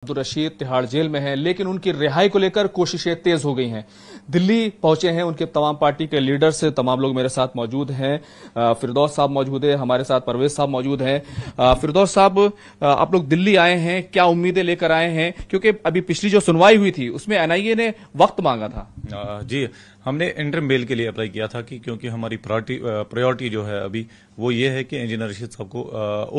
Abdul Rashid Tihar jail में हैं, लेकिन उनकी रिहाई को लेकर कोशिशें तेज हो गई हैं। दिल्ली पहुंचे हैं उनके तमाम पार्टी के लीडर्स, तमाम लोग मेरे साथ मौजूद हैं। फिरदौस साहब मौजूद है, हमारे साथ परवेज साहब मौजूद हैं। फिरदौस साहब, आप लोग दिल्ली आए हैं, क्या उम्मीदें लेकर आए हैं? क्योंकि अभी पिछली जो सुनवाई हुई थी उसमें एनआईए ने वक्त मांगा था। जी, हमने इंटरिम बेल के लिए अप्लाई किया था क्योंकि हमारी प्रायोरिटी जो है अभी वो ये है कि इंजीनियर रशीद साहब को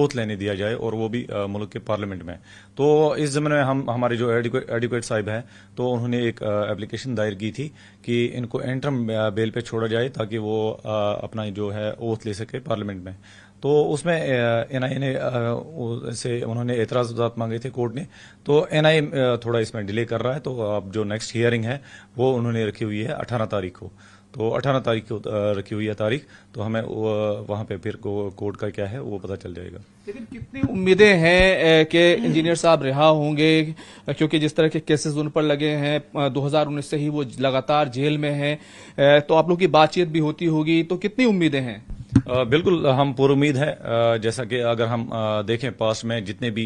ओथ लेने दिया जाए और वो भी मुल्क के पार्लियामेंट में। तो इस ज़माने में हमारे जो एडवोकेट साहब हैं तो उन्होंने एक एप्लीकेशन दायर की थी कि इनको इंटरिम बेल पे छोड़ा जाए ताकि वो अपना जो है ओथ ले सके पार्लियामेंट में। तो उसमें एनआईए ने से उन्होंने एतराज़ात मांगे थे कोर्ट ने, तो एनआईए थोड़ा इसमें डिले कर रहा है। तो अब जो नेक्स्ट हियरिंग है वो उन्होंने रखी हुई है 18 तारीख को। तो 18 तारीख को रखी हुई है तारीख, तो हमें वहां पे फिर कोर्ट का क्या है वो पता चल जाएगा। लेकिन कितनी उम्मीदें हैं कि इंजीनियर साहब रिहा होंगे? क्योंकि जिस तरह के केसेस उन पर लगे हैं 2019 से ही वो लगातार जेल में हैं, तो आप लोग की बातचीत भी होती होगी, तो कितनी उम्मीदें हैं? बिल्कुल, हम पूरी उम्मीद है। जैसा कि अगर हम देखें पास्ट में जितने भी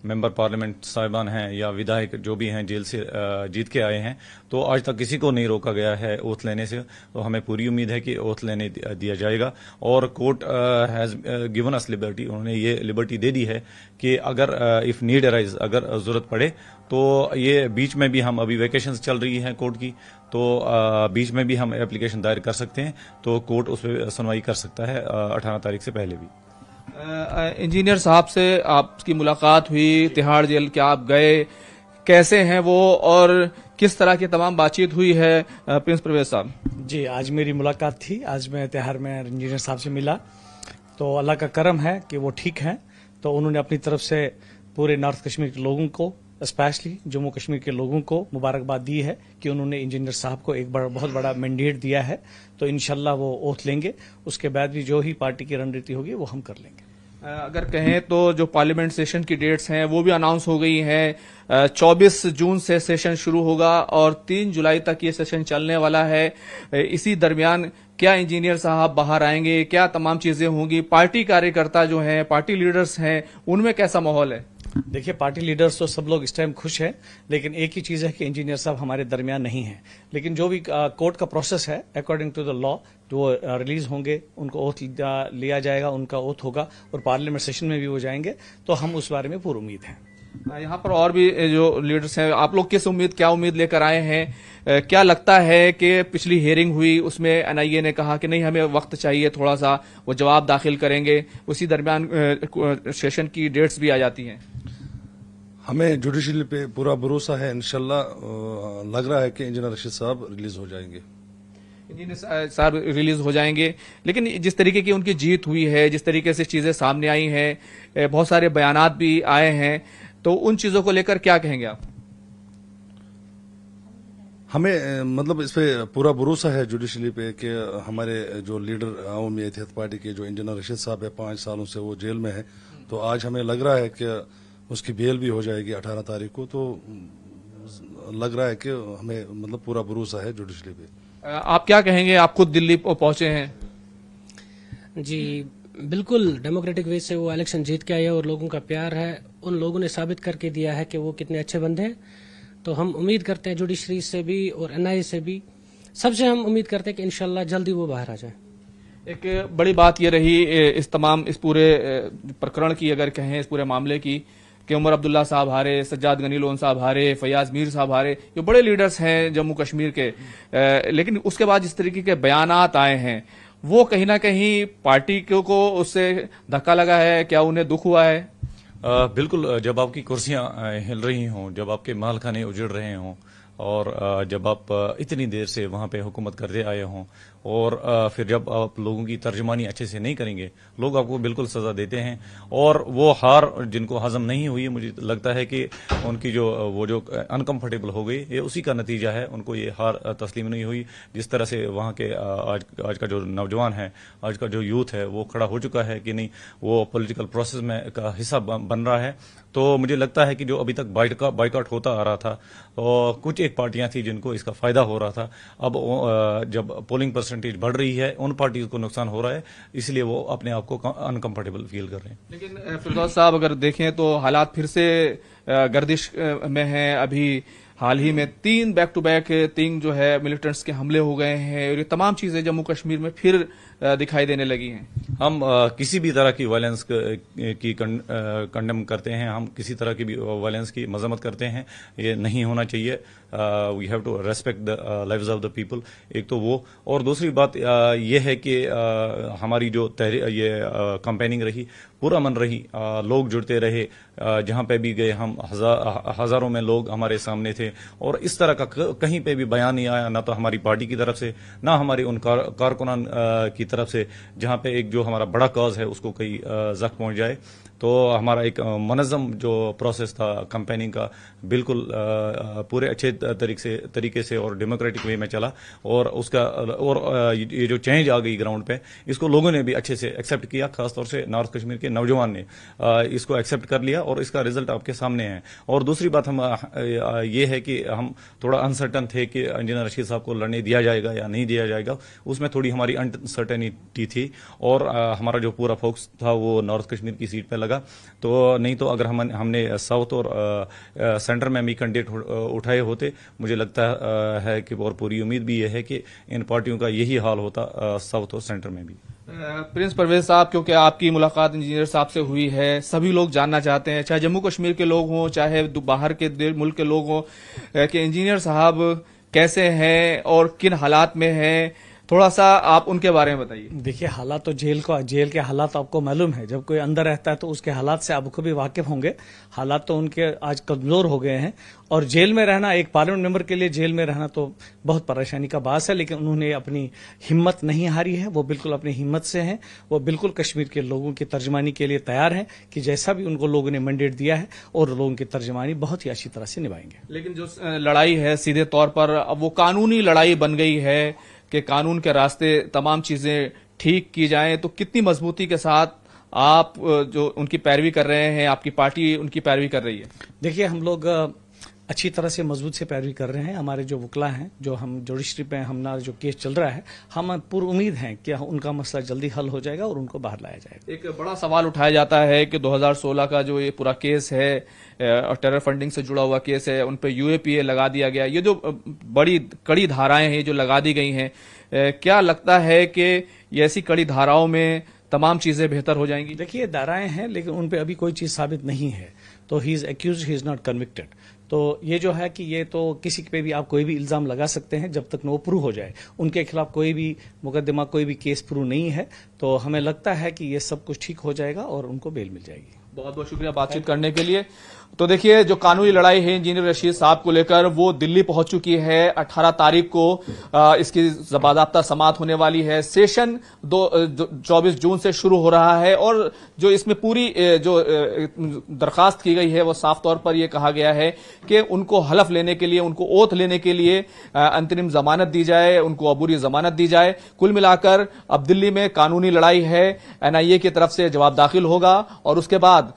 मेंबर पार्लियामेंट साहिबान हैं या विधायक जो भी हैं जेल से जीत के आए हैं, तो आज तक किसी को नहीं रोका गया है ओथ लेने से। तो हमें पूरी उम्मीद है कि ओथ लेने दिया जाएगा और court has given us liberty, उन्होंने ये लिबर्टी दे दी है कि अगर इफ नीड अराइज, अगर जरूरत पड़े तो ये बीच में भी हम अभी वेकेशंस चल रही है कोर्ट की, तो बीच में भी हम एप्लीकेशन दायर कर सकते हैं, तो कोर्ट उस पर सुनवाई कर सकता है 18 तारीख से पहले भी। इंजीनियर साहब से आपकी मुलाकात हुई तिहाड़ जेल, क्या आप गए? कैसे हैं वो और किस तरह की तमाम बातचीत हुई है? प्रिंस परवेज साहब जी, आज मेरी मुलाकात थी। आज मैं तिहाड़ में इंजीनियर साहब से मिला, तो अल्लाह का करम है कि वो ठीक हैं। तो उन्होंने अपनी तरफ से पूरे नॉर्थ कश्मीर के लोगों को, स्पेशली जम्मू कश्मीर के लोगों को मुबारकबाद दी है कि उन्होंने इंजीनियर साहब को एक बहुत बड़ा मैंडेट दिया है। तो इंशाल्लाह वो ओथ लेंगे, उसके बाद भी जो ही पार्टी की रणनीति होगी वो हम कर लेंगे। अगर कहें तो जो पार्लियामेंट सेशन की डेट्स हैं वो भी अनाउंस हो गई हैं। 24 जून से सेशन शुरू होगा और 3 जुलाई तक ये सेशन चलने वाला है। इसी दरमियान क्या इंजीनियर साहब बाहर आएंगे? क्या तमाम चीजें होंगी? पार्टी कार्यकर्ता जो हैं, पार्टी लीडर्स हैं, उनमें कैसा माहौल है? देखिए, पार्टी लीडर्स तो सब लोग इस टाइम खुश हैं, लेकिन एक ही चीज है कि इंजीनियर साहब हमारे दरमियान नहीं है। लेकिन जो भी कोर्ट का प्रोसेस है अकॉर्डिंग टू द लॉ, जो रिलीज होंगे उनको ओथ लिया जाएगा, उनका ओथ होगा और पार्लियामेंट सेशन में भी वो जाएंगे। तो हम उस बारे में पूरी उम्मीद है। यहाँ पर और भी जो लीडर्स हैं, आप लोग क्या उम्मीद लेकर आए हैं? क्या लगता है कि पिछली हियरिंग हुई उसमें एनआईए ने कहा कि नहीं हमें वक्त चाहिए थोड़ा सा, वो जवाब दाखिल करेंगे, उसी दरमियान सेशन की डेट्स भी आ जाती हैं। हमें जुडिशरी पे पूरा भरोसा है, इंशाल्लाह लग रहा है कि इंजीनियर रशीद साहब रिलीज हो जाएंगे। इंजीनियर साहब रिलीज हो जाएंगे, लेकिन जिस तरीके की उनकी जीत हुई है, जिस तरीके से चीजें सामने आई हैं, बहुत सारे बयानात भी आए हैं, तो उन चीजों को लेकर क्या कहेंगे आप? हमें मतलब इस पे पूरा भरोसा है जुडिशरी पे कि हमारे जो लीडर अवामी इत्तेहाद पार्टी के जो इंजीनियर रशीद साहब है 5 सालों से वो जेल में है, तो आज हमें लग रहा है कि उसकी बेल भी हो जाएगी 18 तारीख को। तो लग रहा है कि हमें मतलब पूरा भरोसा है जुडिशरी पे। आप क्या कहेंगे? आप खुद दिल्ली पहुंचे हैं। जी बिल्कुल, डेमोक्रेटिक वे से वो इलेक्शन जीत के आए और लोगों का प्यार है, उन लोगों ने साबित करके दिया है कि वो कितने अच्छे बंदे हैं। तो हम उम्मीद करते हैं जुडिशरी से भी और एनआईए से भी, सबसे हम उम्मीद करते हैं कि इंशाल्लाह जल्दी वो बाहर आ जाए। एक बड़ी बात ये रही इस पूरे प्रकरण की, अगर कहें इस पूरे मामले की, कि उमर अब्दुल्ला साहब हारे, सज्जाद गनी लोन साहब हारे, फयाज मीर साहब हारे, ये बड़े लीडर्स हैं जम्मू कश्मीर के। लेकिन उसके बाद जिस तरीके के बयानात आए हैं वो कहीं ना कहीं पार्टी को उससे धक्का लगा है। क्या उन्हें दुख हुआ है? बिल्कुल, जब आपकी कुर्सियां हिल रही हों, जब आपके माल खाने उजड़ रहे हों और जब आप इतनी देर से वहां पे हुकूमत करते आए हों और फिर जब आप लोगों की तर्जुमानी अच्छे से नहीं करेंगे, लोग आपको बिल्कुल सजा देते हैं। और वो हार जिनको हजम नहीं हुई, मुझे लगता है कि उनकी जो अनकंफर्टेबल हो गई, ये उसी का नतीजा है। उनको ये हार तस्लीम नहीं हुई। जिस तरह से वहाँ के आज का जो नौजवान है, आज का जो यूथ है, वो खड़ा हो चुका है कि नहीं, वो पॉलिटिकल प्रोसेस में का हिस्सा बन रहा है। तो मुझे लगता है कि जो अभी तक बाइकआउट होता आ रहा था और कुछ एक पार्टियां थी जिनको इसका फायदा हो रहा था, अब जब पोलिंग परसेंटेज बढ़ रही है उन पार्टियों को नुकसान हो रहा है, इसलिए वो अपने आप को अनकंफर्टेबल फील कर रहे हैं। लेकिन फिरदौस साहब, अगर देखें तो हालात फिर से गर्दिश में हैं। अभी हाल ही में 3 बैक टू बैक 3 जो है मिलिटेंट्स के हमले हो गए हैं और ये तमाम चीजें जम्मू कश्मीर में फिर दिखाई देने लगी हैं। हम किसी भी तरह की वायलेंस की कंडेम करते हैं, हम किसी तरह की भी वायलेंस की मजम्मत करते हैं। ये नहीं होना चाहिए। We have to respect the lives of the people. एक तो वो, और दूसरी बात ये है कि हमारी जो ये कैंपेनिंग रही पूरा मन रही, लोग जुड़ते रहे, जहां पे भी गए हम हजारों में लोग हमारे सामने थे और इस तरह का कहीं पे भी बयान नहीं आया, ना तो हमारी पार्टी की तरफ से ना हमारे उन कारकुनान की तरफ से, जहां पे एक जो हमारा बड़ा कॉज है उसको कहीं जख्म पहुंच जाए। तो हमारा एक मनज़्ज़म जो प्रोसेस था कैंपेनिंग का बिल्कुल पूरे अच्छे तरीके से और डेमोक्रेटिक वे में चला और उसका और ये जो चेंज आ गई ग्राउंड पे, इसको लोगों ने भी अच्छे से एक्सेप्ट किया। खासतौर से नॉर्थ कश्मीर के नौजवान ने इसको एक्सेप्ट कर लिया और इसका रिजल्ट आपके सामने है। और दूसरी बात हम ये है कि हम थोड़ा अनसर्टन थे कि इंजीनियर रशीद साहब को लड़ने दिया जाएगा या नहीं दिया जाएगा, उसमें थोड़ी हमारी अनसर्टेनिटी थी और हमारा जो पूरा फोकस था वो नॉर्थ कश्मीर की सीट पे लगा। तो नहीं तो अगर हमने साउथ और सेंटर में भी कैंडिडेट उठाए होते, मुझे लगता है कि और पूरी उम्मीद भी यह है कि इन पार्टियों का यही हाल होता साउथ और सेंटर में भी। प्रिंस परवेज साहब, क्योंकि आपकी मुलाकात इंजीनियर साहब से हुई है, सभी लोग जानना चाहते हैं, चाहे जम्मू कश्मीर के लोग हों चाहे बाहर के मुल्क के लोग हों, कि इंजीनियर साहब कैसे हैं और किन हालात में हैं। थोड़ा सा आप उनके बारे में बताइए। देखिए, हालात तो जेल के हालात आपको मालूम है। जब कोई अंदर रहता है तो उसके हालात से आप भी वाकिफ होंगे। हालात तो उनके आज कमजोर हो गए हैं और जेल में रहना, एक पार्लियामेंट मेंबर के लिए जेल में रहना तो बहुत परेशानी का बात है, लेकिन उन्होंने अपनी हिम्मत नहीं हारी है। वो बिल्कुल अपनी हिम्मत से हैं। वो बिल्कुल कश्मीर के लोगों की तर्जमानी के लिए तैयार हैं कि जैसा भी उनको लोगों ने मैंडेट दिया है और लोगों की तर्जमानी बहुत ही अच्छी तरह से निभाएंगे। लेकिन जो लड़ाई है सीधे तौर पर अब वो कानूनी लड़ाई बन गई है कि कानून के रास्ते तमाम चीजें ठीक की जाएं, तो कितनी मजबूती के साथ आप जो उनकी पैरवी कर रहे हैं, आपकी पार्टी उनकी पैरवी कर रही है? देखिए, हम लोग अच्छी तरह से मजबूत से पैरवी कर रहे हैं। हमारे जो वकला हैं, जो हम जुडिशरी पे हमारा जो केस चल रहा है, हम पूरी उम्मीद है कि उनका मसला जल्दी हल हो जाएगा और उनको बाहर लाया जाएगा। एक बड़ा सवाल उठाया जाता है कि 2016 का जो ये पूरा केस है और टेरर फंडिंग से जुड़ा हुआ केस है, उन पर यूएपीए लगा दिया गया। ये जो बड़ी कड़ी धाराएं हैं जो लगा दी गई हैं, क्या लगता है कि ये ऐसी कड़ी धाराओं में तमाम चीजें बेहतर हो जाएंगी? देखिए, धाराएं हैं लेकिन उन पे अभी कोई चीज साबित नहीं है, तो he is accuse, he is not convicted. तो ये जो है कि ये तो किसी पे भी आप कोई भी इल्जाम लगा सकते हैं जब तक वो प्रूव हो जाए। उनके खिलाफ कोई भी मुकदमा, कोई भी केस प्रूव नहीं है, तो हमें लगता है कि ये सब कुछ ठीक हो जाएगा और उनको बेल मिल जाएगी। बहुत बहुत शुक्रिया बातचीत करने के लिए। तो देखिए, जो कानूनी लड़ाई है इंजीनियर रशीद साहब को लेकर वो दिल्ली पहुंच चुकी है। 18 तारीख को इसकी ज़बाज़ाब्ता समाअत होने वाली है। सेशन 24 जून से शुरू हो रहा है और जो इसमें पूरी जो दरखास्त की गई है वो साफ तौर पर यह कहा गया है कि उनको हलफ लेने के लिए, उनको ओथ लेने के लिए अंतरिम जमानत दी जाए, उनको अबूरी जमानत दी जाए। कुल मिलाकर अब दिल्ली में कानूनी लड़ाई है। एनआईए की तरफ से जवाब दाखिल होगा और उसके बाद